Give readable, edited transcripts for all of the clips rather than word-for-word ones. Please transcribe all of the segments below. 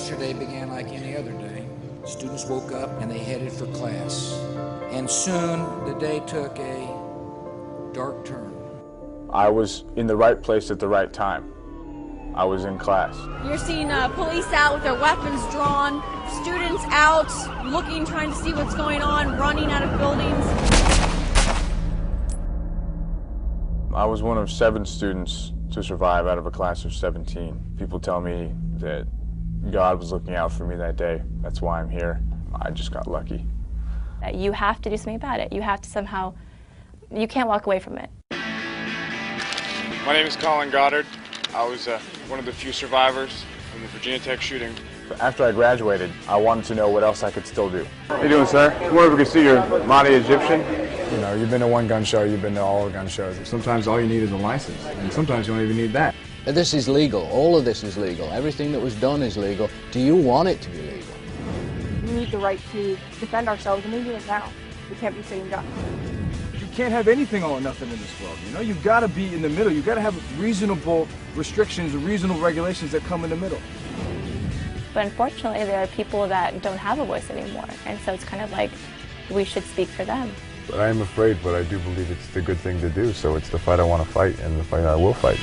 Yesterday began like any other day. Students woke up and they headed for class. And soon the day took a dark turn. I was in the right place at the right time. I was in class. You're seeing police out with their weapons drawn, students out looking, trying to see what's going on, running out of buildings. I was one of 7 students to survive out of a class of 17. People tell me that God was looking out for me that day. That's why I'm here. I just got lucky. You have to do something about it. You have to somehow, you can't walk away from it. My name is Colin Goddard. I was one of the few survivors in the Virginia Tech shooting. After I graduated, I wanted to know what else I could still do. How you doing, sir? I wonder if we can see your Modine Egyptian. You know, you've been to one gun show, you've been to all the gun shows. Sometimes all you need is a license, and sometimes you don't even need that. This is legal. All of this is legal. Everything that was done is legal. Do you want it to be legal? We need the right to defend ourselves, and we do it now. We can't be sitting ducks. You can't have anything all or nothing in this world, you know? You've got to be in the middle. You've got to have reasonable restrictions, reasonable regulations that come in the middle. But unfortunately, there are people that don't have a voice anymore, and so it's kind of like we should speak for them. But I am afraid, but I do believe it's the good thing to do, so it's the fight I want to fight and the fight I will fight.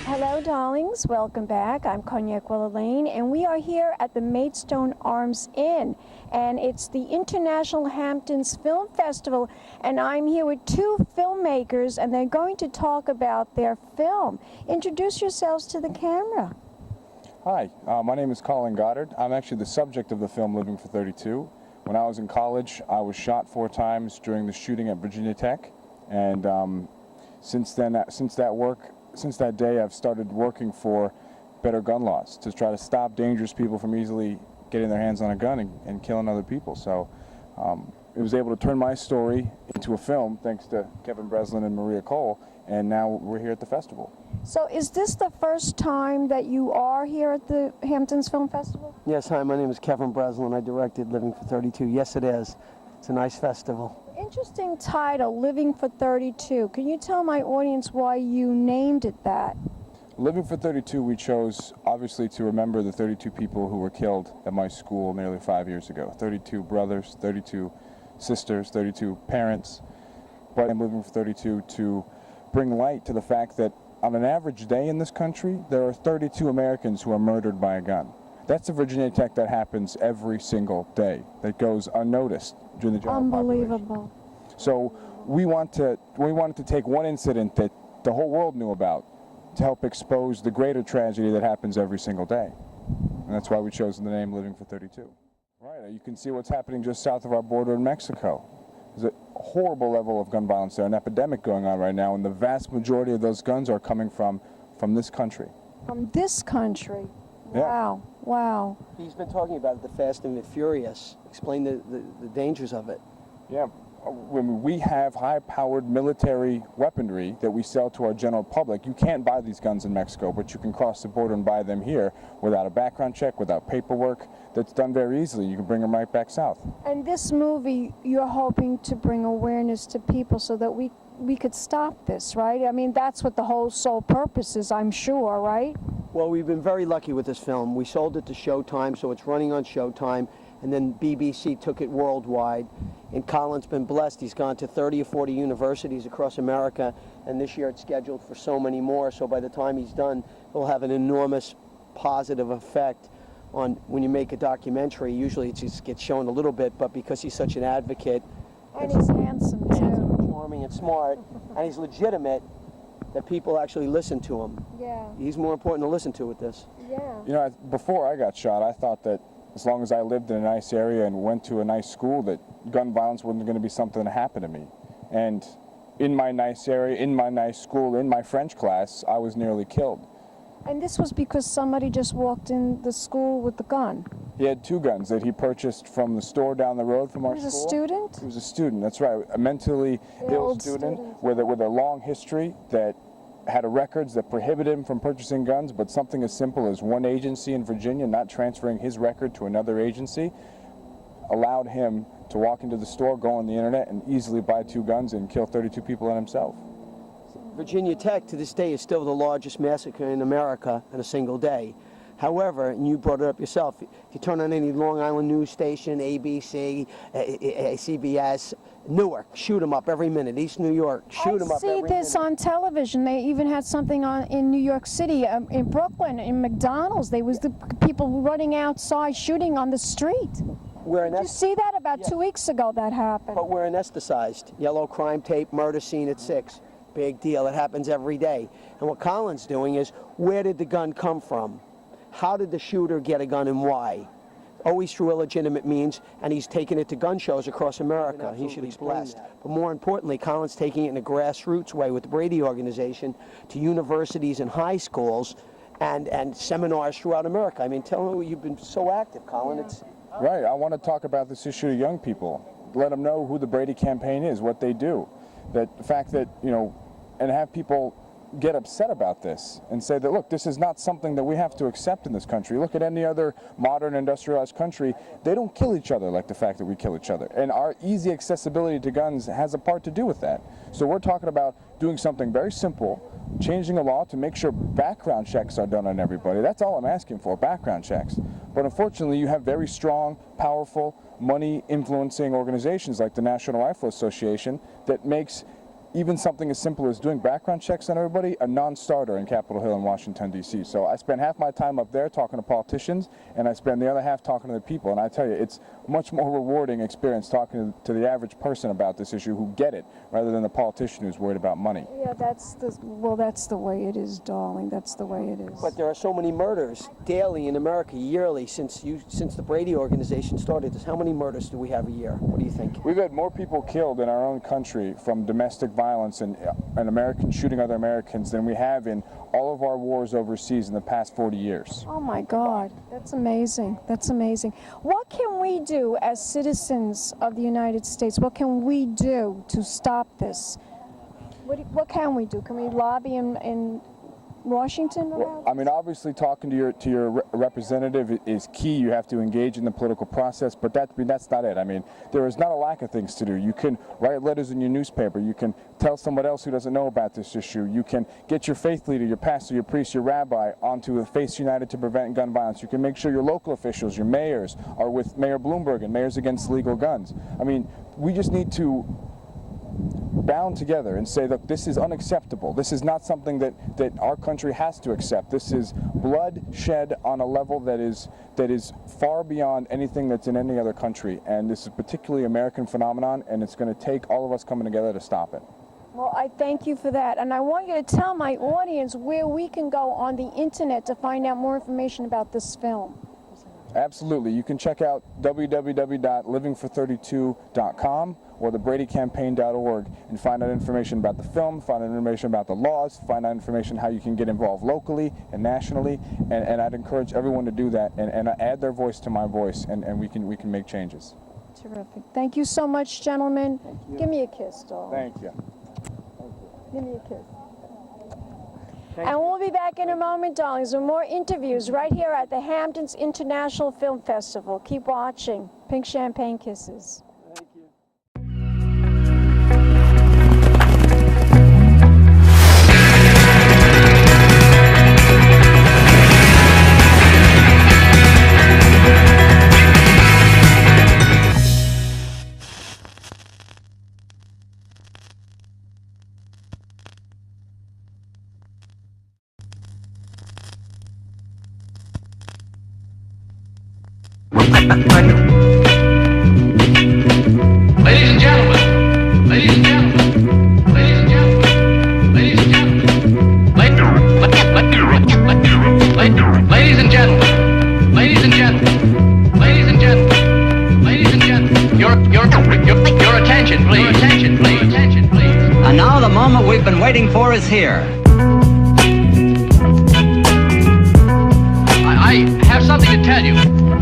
Hello, darlings. Welcome back. I'm Cognac Wellerlane, and we are here at the Maidstone Arms Inn, and it's the International Hamptons Film Festival, and I'm here with 2 filmmakers, and they're going to talk about their film. Introduce yourselves to the camera. Hi, my name is Colin Goddard. I'm actually the subject of the film Living for 32. When I was in college, I was shot 4 times during the shooting at Virginia Tech, and since that day, I've started working for better gun laws to try to stop dangerous people from easily getting their hands on a gun and killing other people. So it was able to turn my story into a film thanks to Kevin Breslin and Maria Cole, and now we're here at the festival. So is this the first time that you are here at the Hamptons Film Festival? Yes, hi, my name is Kevin Breslin. I directed Living for 32. Yes, it is. It's a nice festival. Interesting title, Living for 32. Can you tell my audience why you named it that? Living for 32, we chose, obviously, to remember the 32 people who were killed at my school nearly 5 years ago. 32 brothers, 32 sisters, 32 parents. But I'm living for 32 to bring light to the fact that on an average day in this country, there are 32 Americans who are murdered by a gun. That's a Virginia Tech that happens every single day, that goes unnoticed during the general Unbelievable. population. So we wanted to take one incident that the whole world knew about to help expose the greater tragedy that happens every single day. And that's why we chose the name Living for 32. Right, you can see what's happening just south of our border in Mexico. There's a horrible level of gun violence there, an epidemic going on right now, and the vast majority of those guns are coming from this country. From this country? Yeah. Wow, wow. He's been talking about the Fast and the Furious. Explain the dangers of it. Yeah, when we have high-powered military weaponry that we sell to our general public, you can't buy these guns in Mexico, but you can cross the border and buy them here without a background check, without paperwork. That's done very easily. You can bring them right back south. And this movie, you're hoping to bring awareness to people so that we could stop this, right? I mean, that's what the whole sole purpose is, I'm sure, right? Well, we've been very lucky with this film. We sold it to Showtime, so it's running on Showtime, and then BBC took it worldwide. And Colin's been blessed. He's gone to 30 or 40 universities across America, and this year it's scheduled for so many more. So by the time he's done, it'll have an enormous positive effect on when you make a documentary. Usually it just gets shown a little bit, but because he's such an advocate, and he's handsome too, charming and smart, and he's legitimate, that people actually listen to him. Yeah. He's more important to listen to with this. Yeah. You know, before I got shot, I thought that as long as I lived in a nice area and went to a nice school, that gun violence wasn't going to be something that happened to me. And in my nice area, in my nice school, in my French class, I was nearly killed. And this was because somebody just walked in the school with the gun? He had 2 guns that he purchased from the store down the road from our school. He was a student? He was a student, that's right. A mentally ill student with a long history that had records that prohibited him from purchasing guns, but something as simple as one agency in Virginia not transferring his record to another agency allowed him to walk into the store, go on the internet, and easily buy 2 guns and kill 32 people and himself. Virginia Tech to this day is still the largest massacre in America in a single day. However, and you brought it up yourself, if you turn on any Long Island news station, ABC, CBS, Newark, shoot them up every minute. East New York, shoot them up every minute. I see this on television. They even had something on in New York City, in Brooklyn, in McDonald's. There was the people running outside shooting on the street. Did you see that? About 2 weeks ago that happened. But we're anesthetized. Yellow crime tape, murder scene at 6. Big deal. It happens every day. And what Colin's doing is, where did the gun come from? How did the shooter get a gun and why? Always through illegitimate means, and he's taking it to gun shows across America. He should be blessed. But more importantly, Colin's taking it in a grassroots way with the Brady organization to universities and high schools and seminars throughout America. I mean, tell me, you've been so active, Colin. It's Right. I want to talk about this issue to young people. Let them know who the Brady campaign is, what they do. The fact that, and have people get upset about this and say that, look, this is not something that we have to accept in this country. Look at any other modern industrialized country. They don't kill each other like the fact that we kill each other. And our easy accessibility to guns has a part to do with that. So we're talking about doing something very simple, changing a law to make sure background checks are done on everybody. That's all I'm asking for, background checks. But unfortunately, you have very strong, powerful, money-influencing organizations like the National Rifle Association that makes even something as simple as doing background checks on everybody a non-starter in Capitol Hill in Washington, D.C. So I spend half my time up there talking to politicians, and I spend the other half talking to the people. And I tell you, it's much more rewarding experience talking to the average person about this issue who get it, rather than the politician who's worried about money. Yeah, that's the way it is, darling. That's the way it is. But there are so many murders daily in America, yearly, since the Brady organization started this. How many murders do we have a year? What do you think? We've had more people killed in our own country from domestic violence and Americans shooting other Americans than we have in all of our wars overseas in the past 40 years. Oh my God, that's amazing. That's amazing. What can we do as citizens of the United States? What can we do to stop this? What can we do? Can we lobby in Washington? Well, I mean, obviously talking to your representative is key. You have to engage in the political process, but that's not it. I mean, there is not a lack of things to do. You can write letters in your newspaper. You can tell someone else who doesn't know about this issue. You can get your faith leader, your pastor, your priest, your rabbi onto a Face United to Prevent Gun Violence. You can make sure your local officials, your mayors, are with Mayor Bloomberg and Mayors Against Legal Guns. I mean, we just need to bound together and say, look, this is unacceptable. This is not something that our country has to accept. This is blood shed on a level that is far beyond anything that's in any other country. And this is a particularly American phenomenon, and it's going to take all of us coming together to stop it. Well, I thank you for that. And I want you to tell my audience where we can go on the internet to find out more information about this film. Absolutely. You can check out www.livingfor32.com or thebradycampaign.org and find out information about the film, find out information about the laws, find out information how you can get involved locally and nationally. And I'd encourage everyone to do that and add their voice to my voice, and we can make changes. Terrific. Thank you so much, gentlemen. Give me a kiss, darling. Thank you. Give me a kiss. And we'll be back in a moment, darlings, with more interviews right here at the Hamptons International Film Festival. Keep watching. Pink Champagne Kisses. Thank you. Ladies and gentlemen, ladies and gentlemen, ladies and gentlemen, ladies and gentlemen, ladies and gentlemen, ladies and gentlemen, ladies and gentlemen, ladies and gentlemen, your attention, please, your attention, please, attention, please. And now the moment we've been waiting for is here. I have something to tell you. Remember,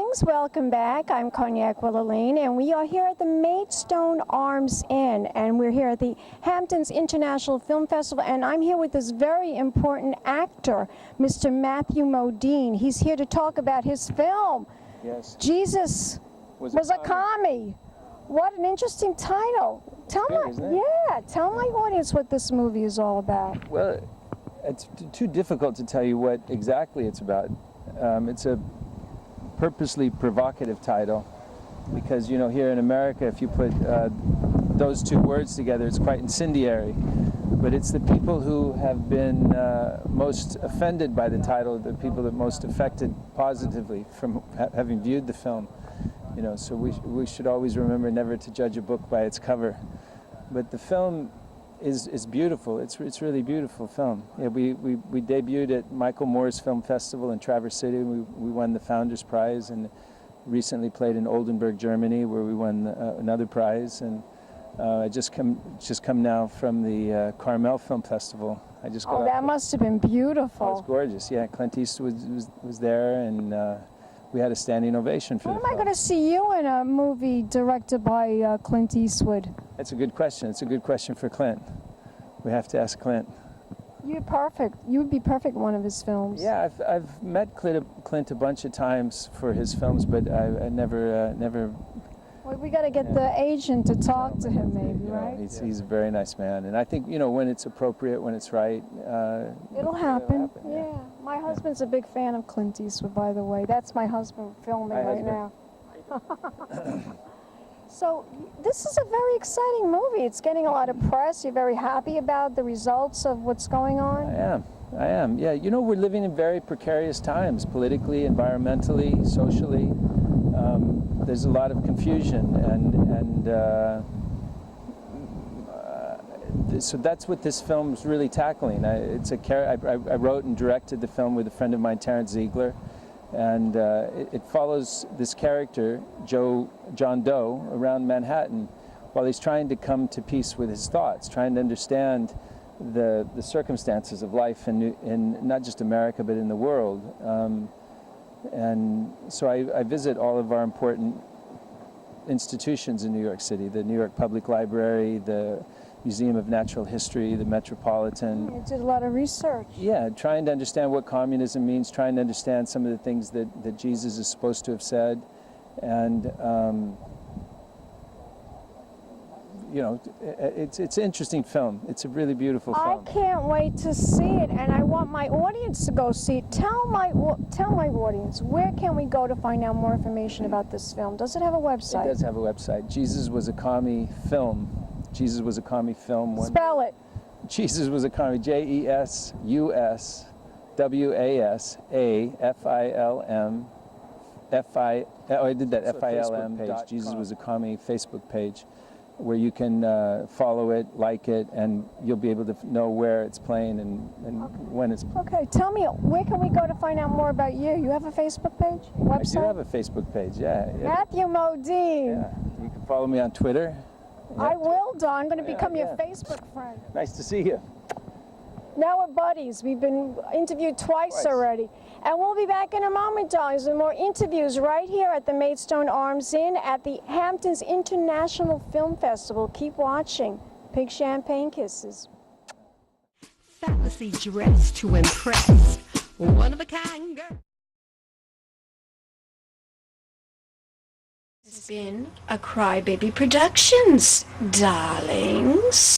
Darlings, welcome back. I'm Cognac Wellerlane, and we are here at the Maidstone Arms Inn, and we're here at the Hamptons International Film Festival, and I'm here with this very important actor, Mr. Matthew Modine. He's here to talk about his film, Yes. Jesus Was a Commie. What an interesting title. Tell my audience what this movie is all about. Well, it's too difficult to tell you what exactly it's about. It's a purposely provocative title because, you know, here in America, if you put those two words together, it's quite incendiary. But it's the people who have been most offended by the title, the people that most affected positively from having viewed the film. You know, so we should always remember never to judge a book by its cover. But the film is beautiful. It's really beautiful film. Yeah, we debuted at Michael Moore's Film Festival in Traverse City. We won the Founders Prize, and recently played in Oldenburg, Germany, where we won another prize. And I just come now from the Carmel Film Festival. I just got that must have been beautiful. Oh, it's gorgeous. Yeah, Clint Eastwood was there, and we had a standing ovation for when the am film. I going to see you in a movie directed by Clint Eastwood? That's a good question. It's a good question for Clint. We have to ask Clint. You're perfect. You would be perfect in one of his films. Yeah, I've met Clint a bunch of times for his films, but I never. Well, we got to get the agent to talk to him, maybe, right? He's a very nice man, and I think, you know, when it's appropriate, when it's right, it'll happen. Yeah. My husband's a big fan of Clint Eastwood, by the way. That's my husband filming right now. So this is a very exciting movie. It's getting a lot of press. You're very happy about the results of what's going on? I am. Yeah, you know, we're living in very precarious times, politically, environmentally, socially. There's a lot of confusion, and so that's what this film's really tackling. I wrote and directed the film with a friend of mine, Terrence Ziegler, and it follows this character, John Doe, around Manhattan while he's trying to come to peace with his thoughts, trying to understand the circumstances of life in not just America but in the world. And so I visit all of our important institutions in New York City, the New York Public Library, the Museum of Natural History, the Metropolitan. You did a lot of research. Yeah, trying to understand what communism means, trying to understand some of the things that Jesus is supposed to have said. And, you know, it's an interesting film. It's a really beautiful film. I can't wait to see it, and I want my audience to go see it. Tell my audience, where can we go to find out more information about this film? Does it have a website? It does have a website. Jesus Was a Commie Film. Jesus Was a Commie Film. Spell it. Jesus Was a Commie. JESUSWASAFILM. I did that. FILM page. Jesus Was a Commie Facebook page, where you can follow it, like it, and you'll be able to know where it's playing and when it's playing. Okay, tell me, where can we go to find out more about you? You have a Facebook page? Website? I do have a Facebook page, yeah. Matthew Modine. Yeah. You can follow me on Twitter. Yeah. I will, Don. I'm going to become your Facebook friend. Nice to see you. Now we're buddies. We've been interviewed twice already. And we'll be back in a moment, darlings, with more interviews right here at the Maidstone Arms Inn at the Hamptons International Film Festival. Keep watching. Pink Champagne Kisses. Fantasy dress to impress. One of a kind girl. This has been a Crybaby Productions, darlings.